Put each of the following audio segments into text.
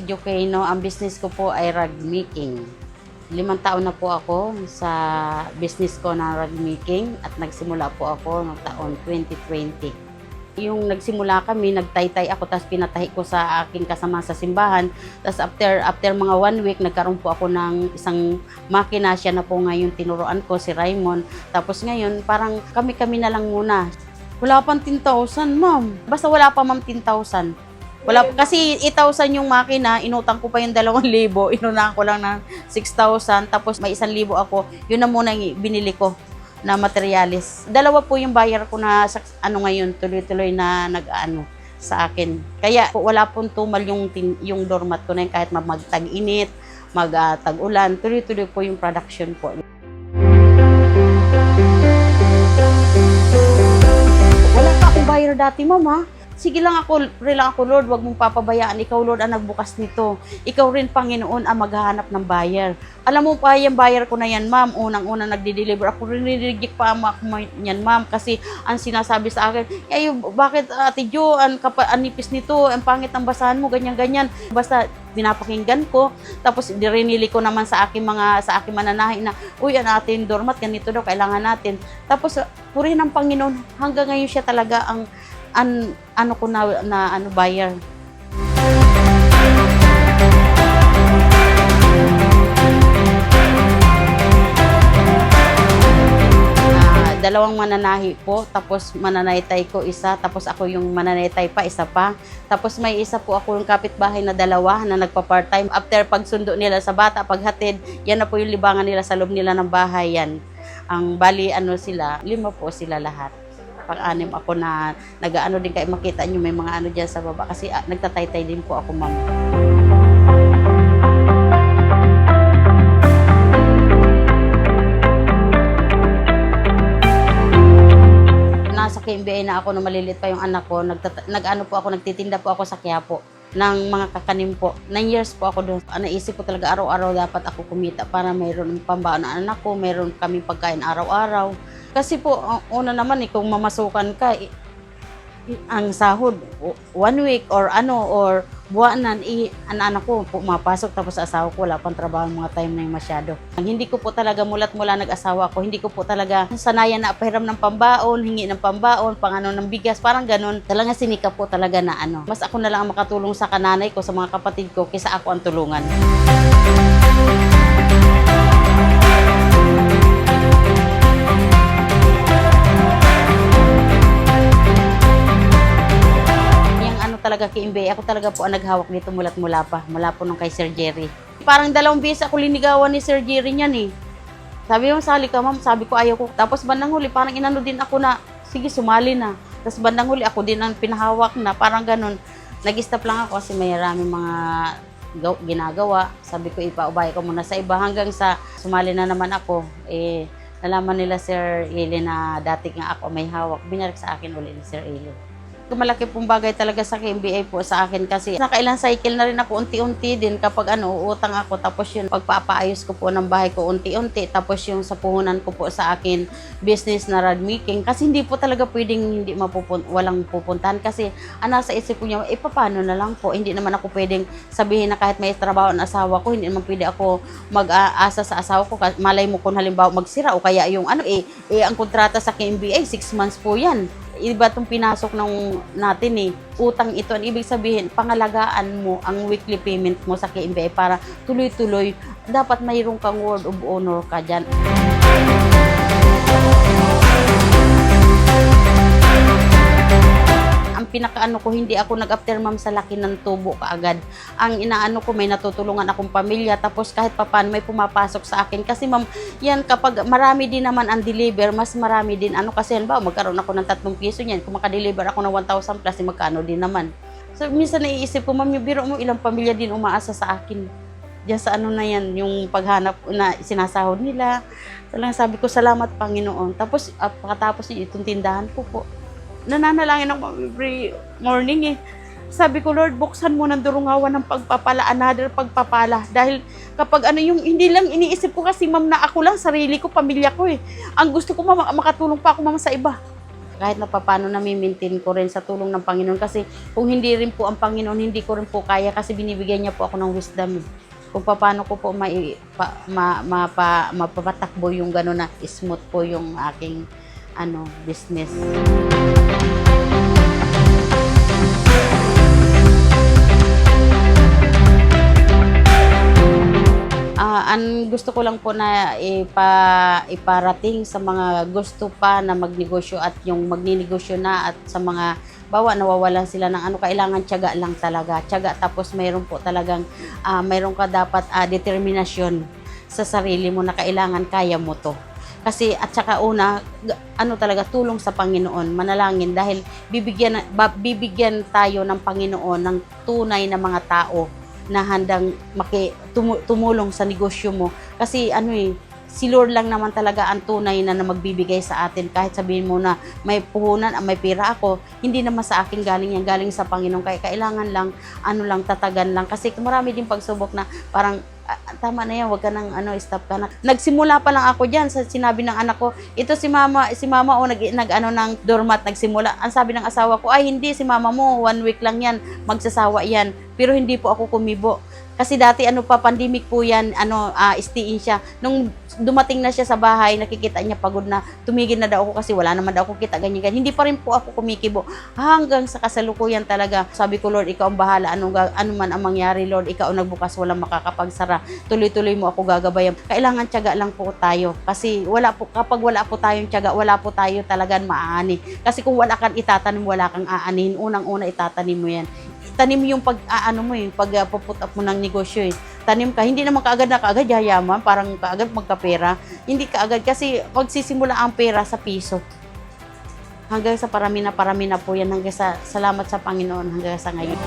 si Jokeno. Ang business ko po ay rug making. 5 taon na po ako sa business ko na rug making at nagsimula po ako noong taon 2020. Yung nagsimula kami, nagtaytay ako, tapos pinatahi ko sa aking kasama sa simbahan. Tapos after mga 1 week, nagkaroon po ako ng isang makina. Siya na po ngayon tinuruan ko, si Raymond. Tapos ngayon, parang kami-kami na lang muna. Wala pang 10,000, ma'am. Basta wala pa, ma'am, 10,000. Wala, kasi 8,000 yung makina, inutang ko pa yung 2,000, inunahan ko lang ng 6,000, tapos may 1,000 ako, yun na muna yung binili ko na materialis. 2 po yung bayar ko na ngayon, tuloy-tuloy na nag-ano sa akin. Kaya wala pong tumal yung doormat ko na yun, kahit magtag-init, mag-tag-ulan, tuloy-tuloy po yung production po. Wala pa akong bayar dati, mama. Sige lang ako, pray lang ako, Lord, wag mong papabayaan. Ikaw, Lord, ang nagbukas nito. Ikaw rin, Panginoon, ang maghahanap ng buyer. Alam mo pa, yung buyer ko na yan, ma'am, unang-unang nagdi-deliver. Ako rin nirigik pa ako yan, ma'am, kasi ang sinasabi sa akin, bakit, Ate Jo, ang nipis nito, ang pangit ng basahan mo, ganyan-ganyan. Basta pinapakinggan ko, tapos dirinili ko naman sa aking mananahi na, uy, ang ating doormat, ganito daw, kailangan natin. Tapos, purihin ng Panginoon, hanggang ngayon siya talaga ang buyer. Dalawang mananahi po, tapos mananaytay ko isa, tapos ako yung mananaytay pa, isa pa. Tapos may isa po ako yung kapitbahay na 2 na nagpa-part-time. After pagsundo nila sa bata, paghatid, yan na po yung libangan nila sa loob nila ng bahay yan. Ang bali, 5 po sila lahat. Pang-anim ako na nag-ano din kayo, makita nyo may mga dyan sa baba kasi nagtataytay din po ako, ma'am. Nasa KMBI na ako, na maliliit pa yung anak ko, nagtitinda po ako sa Quiapo ng mga kakanin po. 9 years po ako doon. Naisip ko talaga araw-araw dapat ako kumita para mayroon pambaon ng anak ko, mayroon kaming pagkain araw-araw. Kasi po, una naman, kung mamasukan ka, ang sahod, 1 week or buwanan, ang anak ko pumapasok, tapos asawa ko, wala pang trabaho mga time na yung masyado. Hindi ko po talaga mulat-mula nag-asawa ko, hindi ko po talaga sanayan na pahiram ng pambaon, hingi ng pambaon, ng bigas, parang ganun. Talaga sinika po talaga na Mas ako na lang ang makatulong sa kananay ko, sa mga kapatid ko, kaysa ako ang tulungan. Talaga KMBI, ako talaga po ang naghawak nito mula po nung kay Sir Jerry. Parang 2 beses ako linigawan ni Sir Jerry niyan eh. Sabi mo, sali ka, ma'am, sabi ko ayaw ko. Tapos bandang huli, parang inano din ako na, sige, sumali na. Tapos bandang huli, ako din ang pinahawak na, parang ganun. Nag-stop lang ako kasi may maraming mga ginagawa. Sabi ko, ipaubaya ko muna sa iba hanggang sa sumali na naman ako. Nalaman nila Sir Eli na dati nga ako may hawak. Binalik sa akin ulit ni Sir Eli. Malaki pong bagay talaga sa KMBI po sa akin kasi nakailang cycle na rin ako unti-unti din kapag utang ako, tapos yun pagpapaayos ko po ng bahay ko unti-unti, tapos yung sa puhunan ko po sa akin business na rug making kasi hindi po talaga pwedeng walang pupuntahan kasi nasa isip ko niya, paano na lang po, hindi naman ako pwedeng sabihin na kahit may trabaho ang asawa ko, hindi naman pwede ako mag-aasa sa asawa ko, malay mo kung halimbawa magsira o kaya yung ang kontrata sa KMBI 6 months po yan. Iba itong pinasok natin utang ito. Ang ibig sabihin, pangalagaan mo ang weekly payment mo sa KMBI para tuloy-tuloy. Dapat mayroon kang word of honor ka dyan. Ang pinakaano ko, hindi ako nag-after ma'am sa laki ng tubo kaagad. Ang inaano ko, may natutulungan akong pamilya, tapos kahit papaano may pumapasok sa akin. Kasi ma'am, yan kapag marami din naman ang deliver, mas marami din. Kasi yan ba, magkaroon ako ng 3 piso niyan. Kung makadeliver ako ng 1,000 plus, magkano din naman. So minsan naiisip ko, ma'am, yung biro mo, ilang pamilya din umaasa sa akin. Diyan sa na yan, yung paghanap na sinasahod nila. Talagang sabi ko, salamat Panginoon. Tapos pagkatapos itong tindahan ko po, nananalangin ako every morning Sabi ko, Lord, buksan mo ng durungawan ng pagpapala, another pagpapala. Dahil kapag yung hindi lang iniisip ko kasi, ma'am, na ako lang, sarili ko, pamilya ko Ang gusto ko, ma'am, makatulong pa ako, ma'am, sa iba. kahit na papaano nami-maintain ko rin sa tulong ng Panginoon. Kasi kung hindi rin po ang Panginoon, hindi ko rin po kaya kasi binibigyan niya po ako ng wisdom. Kung paano ko po mapapatakbo yung gano'n na smooth po yung aking business. Ang gusto ko lang po na iparating sa mga gusto pa na magnegosyo at yung magninegosyo na at sa mga nawawalan sila ng kailangan tiyaga lang talaga. Tiyaga, tapos mayroon po talagang mayroon ka dapat determinasyon sa sarili mo na kailangan kaya mo to. Kasi at saka una, talaga tulong sa Panginoon, manalangin dahil bibigyan tayo ng Panginoon ng tunay na mga tao na handang tumulong sa negosyo mo. Kasi si Lord lang naman talaga ang tunay na magbibigay sa atin. Kahit sabihin mo na may puhunan, may pira ako, hindi naman sa akin galing yan, galing sa Panginoon. Kaya kailangan lang, tatagan lang. Kasi marami din pagsubok na parang, tama na yan, wag ka nang stop ka na. Nagsimula pa lang ako diyan sa sinabi ng anak ko, ito si mama ng doormat nagsimula. Ang sabi ng asawa ko, ay hindi, si mama mo 1 week lang yan, magsasawa yan. Pero hindi po ako kumibo. Kasi dati pandemic po yan, stay-in siya. Nung dumating na siya sa bahay, nakikita niya pagod na, tumigil na daw ako kasi wala naman daw ako kita ganyan. Hindi pa rin po ako kumikibo. Hanggang sa kasalukuyan talaga, sabi ko, Lord, ikaw ang bahala. Ano man ang mangyari, Lord, ikaw ang nagbukas, walang makakapagsara. Tuloy-tuloy mo ako gagabayan. Kailangan tiyaga lang po tayo. Kasi kapag wala po tayong tiyaga, wala po tayo talagang maaani. Kasi kung wala kang itatanim, wala kang aanihin. Unang-una itatanim mo yan. Tanim yung pag-put up mo ng negosyo eh. Tanim ka, hindi naman kaagad yayaman, parang kaagad magkapera. Hindi kaagad kasi magsisimula ang pera sa piso. Hanggang sa parami na po yan. Hanggang sa salamat sa Panginoon hanggang sa ngayon.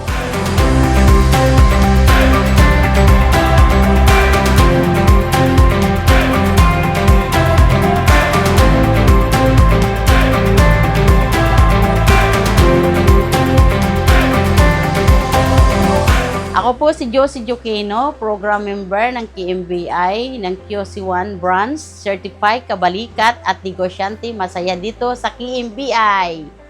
Ako po si Josie Joquino, program member ng KMBI ng QC1 branch, certified kabalikat at negosyante masaya dito sa KMBI.